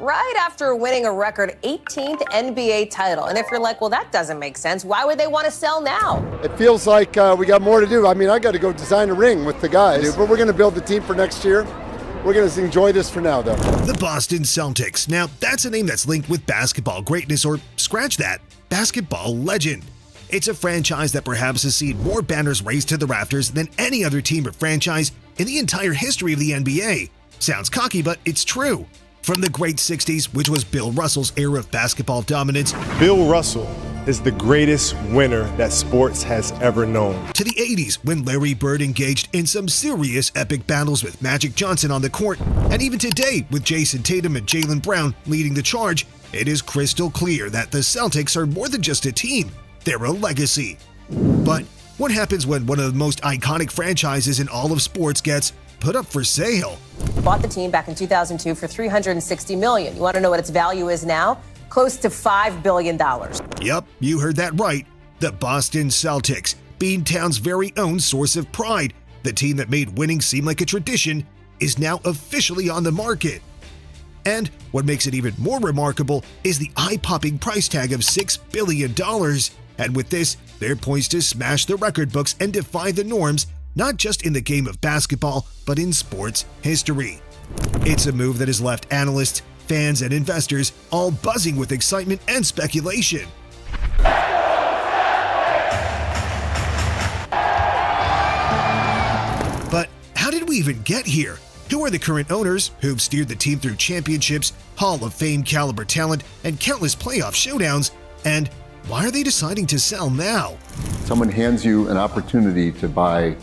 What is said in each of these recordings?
right after winning a record 18th NBA title. And if you're like, well, that doesn't make sense, why would they want to sell now? It feels like we got more to do. I mean, I got to go design a ring with the guys, but we're going to build the team for next year. We're going to enjoy this for now, though. The Boston Celtics. Now, that's a name that's linked with basketball greatness, or scratch that, basketball legend. It's a franchise that perhaps has seen more banners raised to the rafters than any other team or franchise in the entire history of the NBA. Sounds cocky, but it's true. From the great 60s, which was Bill Russell's era of basketball dominance, Bill Russell is the greatest winner that sports has ever known, to the 80s, when Larry Bird engaged in some serious epic battles with Magic Johnson on the court, and even today, with Jason Tatum and Jaylen Brown leading the charge, it is crystal clear that the Celtics are more than just a team, they're a legacy. But what happens when one of the most iconic franchises in all of sports gets put up for sale? Bought the team back in 2002 for $360 million. You want to know what its value is now? Close to $5 billion. Yup, you heard that right. The Boston Celtics, Beantown's very own source of pride, the team that made winning seem like a tradition, is now officially on the market. And what makes it even more remarkable is the eye-popping price tag of $6 billion. And with this, they're poised to smash the record books and defy the norms, not just in the game of basketball, but in sports history. It's a move that has left analysts, fans, and investors all buzzing with excitement and speculation. But how did we even get here? Who are the current owners who've steered the team through championships, Hall of Fame caliber talent, and countless playoff showdowns? And why are they deciding to sell now? Someone hands you an opportunity to buy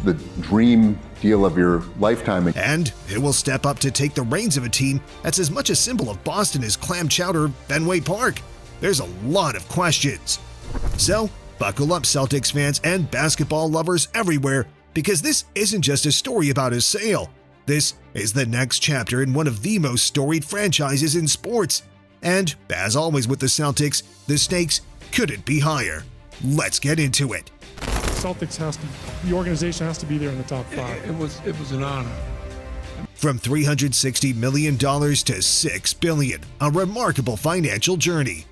the dream deal of your lifetime. And who will step up to take the reins of a team that's as much a symbol of Boston as clam chowder Fenway Park? There's a lot of questions. So, buckle up, Celtics fans and basketball lovers everywhere, because this isn't just a story about a sale. This is the next chapter in one of the most storied franchises in sports. And, as always with the Celtics, the stakes couldn't be higher. Let's get into it. Celtics the organization has to be there in the top five. It was an honor. From $360 million to $6 billion, a remarkable financial journey.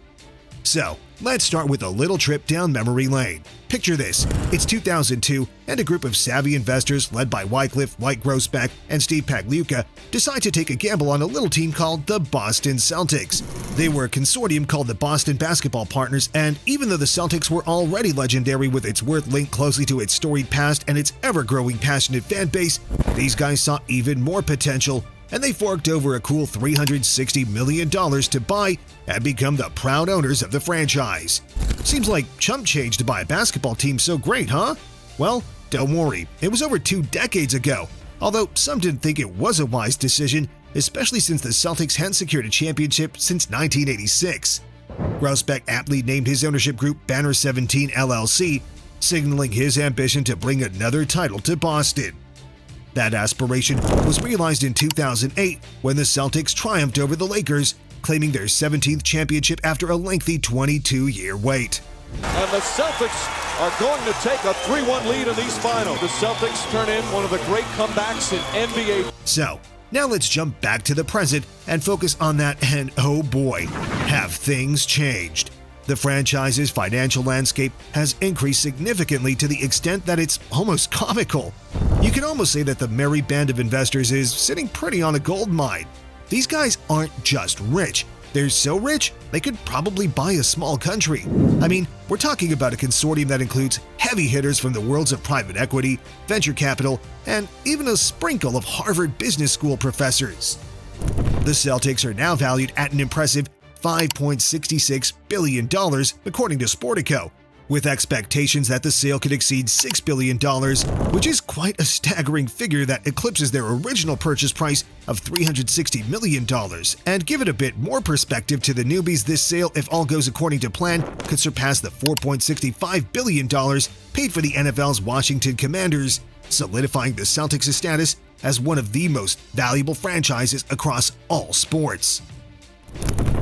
So, let's start with a little trip down memory lane. Picture this, it's 2002 and a group of savvy investors led by Wycliffe, White Grousbeck, and Steve Pagliuca decide to take a gamble on a little team called the Boston Celtics. They were a consortium called the Boston Basketball Partners, and even though the Celtics were already legendary with its worth linked closely to its storied past and its ever-growing passionate fan base, these guys saw even more potential, and they forked over a cool $360 million to buy and become the proud owners of the franchise. Seems like chump change to buy a basketball team so great, huh? Well, don't worry, it was over 2 decades ago, although some didn't think it was a wise decision, especially since the Celtics hadn't secured a championship since 1986. Grousbeck aptly named his ownership group Banner 17 LLC, signaling his ambition to bring another title to Boston. That aspiration was realized in 2008 when the Celtics triumphed over the Lakers, claiming their 17th championship after a lengthy 22-year wait. And the Celtics are going to take a 3-1 lead in these finals. The Celtics turn in one of the great comebacks in NBA. So, now let's jump back to the present and focus on that, and oh boy, have things changed. The franchise's financial landscape has increased significantly to the extent that it's almost comical. You can almost say that the merry band of investors is sitting pretty on a gold mine. These guys aren't just rich. They're so rich, they could probably buy a small country. I mean, we're talking about a consortium that includes heavy hitters from the worlds of private equity, venture capital, and even a sprinkle of Harvard Business School professors. The Celtics are now valued at an impressive $5.66 billion, according to Sportico, with expectations that the sale could exceed $6 billion, which is quite a staggering figure that eclipses their original purchase price of $360 million. And give it a bit more perspective to the newbies, this sale, if all goes according to plan, could surpass the $4.65 billion paid for the NFL's Washington Commanders, solidifying the Celtics' status as one of the most valuable franchises across all sports.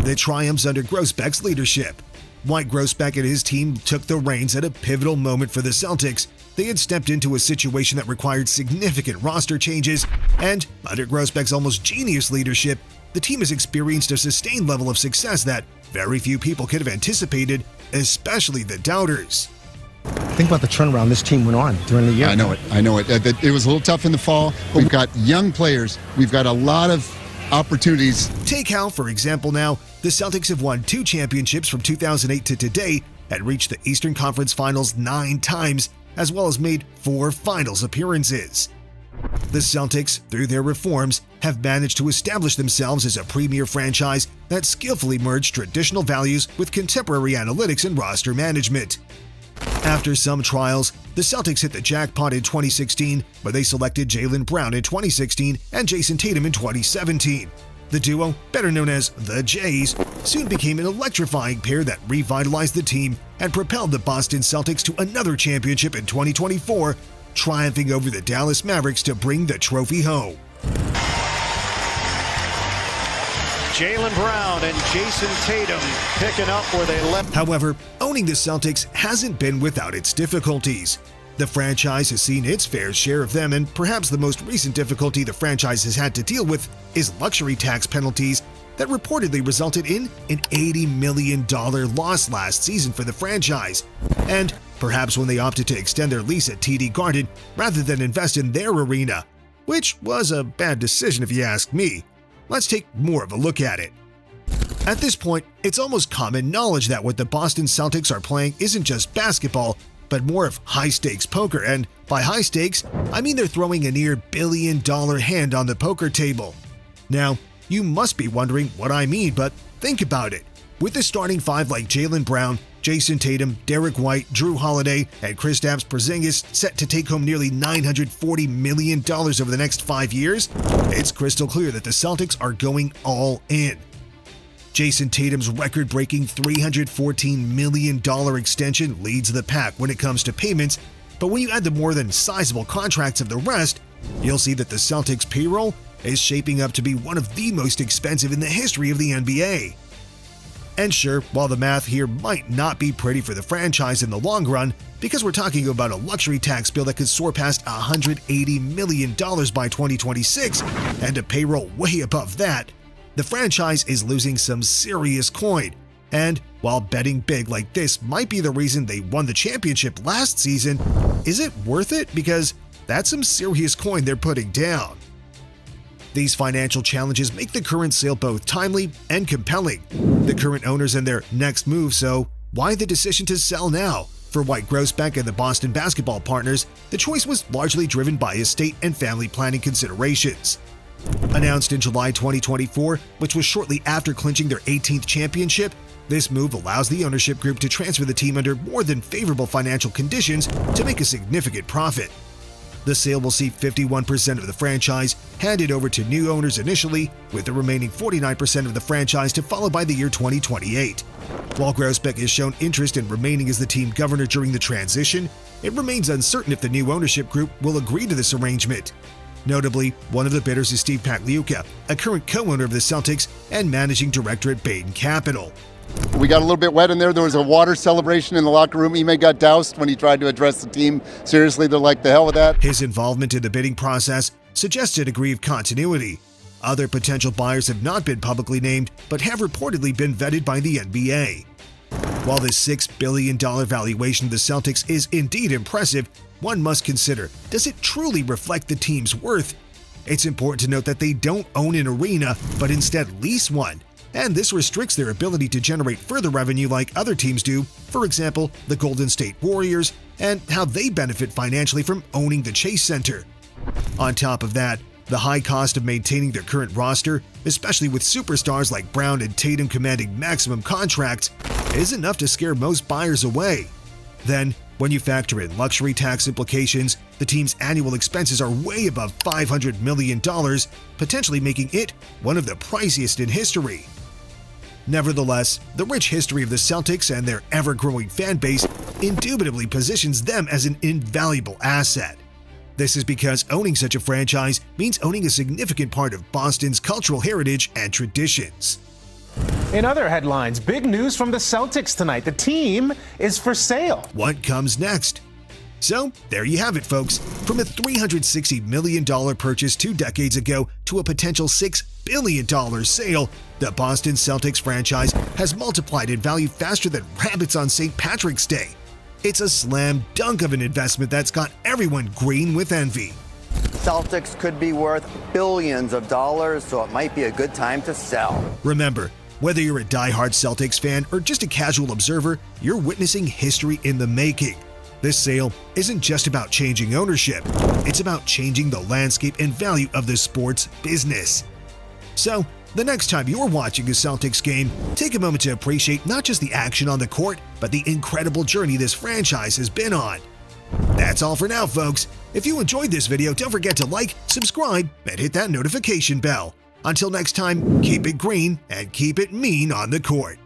The triumphs under Grousbeck's leadership. White Grousbeck and his team took the reins at a pivotal moment for the Celtics. They had stepped into a situation that required significant roster changes, and under Grousbeck's almost genius leadership, the team has experienced a sustained level of success that very few people could have anticipated, especially the doubters. Think about the turnaround this team went on during the year. I know it. It was a little tough in the fall. We've got young players. We've got a lot of opportunities. Take how, for example, now, the Celtics have won 2 championships from 2008 to today and reached the Eastern Conference Finals 9 times, as well as made 4 finals appearances. The Celtics, through their reforms, have managed to establish themselves as a premier franchise that skillfully merged traditional values with contemporary analytics and roster management. After some trials, the Celtics hit the jackpot in 2016 when they selected Jaylen Brown in 2016 and Jason Tatum in 2017. The duo, better known as the Jays, soon became an electrifying pair that revitalized the team and propelled the Boston Celtics to another championship in 2024, triumphing over the Dallas Mavericks to bring the trophy home. Jaylen Brown and Jason Tatum picking up where they left. However, owning the Celtics hasn't been without its difficulties. The franchise has seen its fair share of them, and perhaps the most recent difficulty the franchise has had to deal with is luxury tax penalties that reportedly resulted in an $80 million loss last season for the franchise. And perhaps when they opted to extend their lease at TD Garden rather than invest in their arena, which was a bad decision if you ask me. Let's take more of a look at it. At this point, it's almost common knowledge that what the Boston Celtics are playing isn't just basketball, but more of high-stakes poker, and by high stakes, I mean they're throwing a near billion-dollar hand on the poker table. Now, you must be wondering what I mean, but think about it. With the starting 5 like Jaylen Brown, Jason Tatum, Derek White, Drew Holiday, and Kristaps Porzingis set to take home nearly $940 million over the next 5 years, it's crystal clear that the Celtics are going all in. Jason Tatum's record-breaking $314 million extension leads the pack when it comes to payments, but when you add the more than sizable contracts of the rest, you'll see that the Celtics' payroll is shaping up to be one of the most expensive in the history of the NBA. And sure, while the math here might not be pretty for the franchise in the long run, because we're talking about a luxury tax bill that could soar past $180 million by 2026 and a payroll way above that, the franchise is losing some serious coin. And while betting big like this might be the reason they won the championship last season, is it worth it? Because that's some serious coin they're putting down. These financial challenges make the current sale both timely and compelling. The current owners and their next move, so why the decision to sell now? For White Grousbeck and the Boston basketball partners, the choice was largely driven by estate and family planning considerations. Announced in July 2024, which was shortly after clinching their 18th championship, this move allows the ownership group to transfer the team under more than favorable financial conditions to make a significant profit. The sale will see 51% of the franchise handed over to new owners initially, with the remaining 49% of the franchise to follow by the year 2028. While Grousbeck has shown interest in remaining as the team governor during the transition, it remains uncertain if the new ownership group will agree to this arrangement. Notably, one of the bidders is Steve Pagliuca, a current co-owner of the Celtics and managing director at Bain Capital. We got a little bit wet in there. There was a water celebration in the locker room. Ime got doused when he tried to address the team. Seriously, they're like, the hell with that. His involvement in the bidding process suggests a degree of continuity. Other potential buyers have not been publicly named, but have reportedly been vetted by the NBA. While the $6 billion valuation of the Celtics is indeed impressive, one must consider, does it truly reflect the team's worth? It's important to note that they don't own an arena, but instead lease one. And this restricts their ability to generate further revenue like other teams do, for example, the Golden State Warriors, and how they benefit financially from owning the Chase Center. On top of that, the high cost of maintaining their current roster, especially with superstars like Brown and Tatum commanding maximum contracts, is enough to scare most buyers away. Then, when you factor in luxury tax implications, the team's annual expenses are way above $500 million, potentially making it one of the priciest in history. Nevertheless, the rich history of the Celtics and their ever-growing fan base indubitably positions them as an invaluable asset. This is because owning such a franchise means owning a significant part of Boston's cultural heritage and traditions. In other headlines, big news from the Celtics tonight. The team is for sale. What comes next? So, there you have it, folks. From a $360 million purchase 2 decades ago to a potential $6 billion sale, the Boston Celtics franchise has multiplied in value faster than rabbits on St. Patrick's Day. It's a slam dunk of an investment that's got everyone green with envy. Celtics could be worth billions of dollars, so it might be a good time to sell. Remember, whether you're a diehard Celtics fan or just a casual observer, you're witnessing history in the making. This sale isn't just about changing ownership, it's about changing the landscape and value of the sports business. So, the next time you're watching a Celtics game, take a moment to appreciate not just the action on the court, but the incredible journey this franchise has been on. That's all for now, folks. If you enjoyed this video, don't forget to like, subscribe, and hit that notification bell. Until next time, keep it green and keep it mean on the court.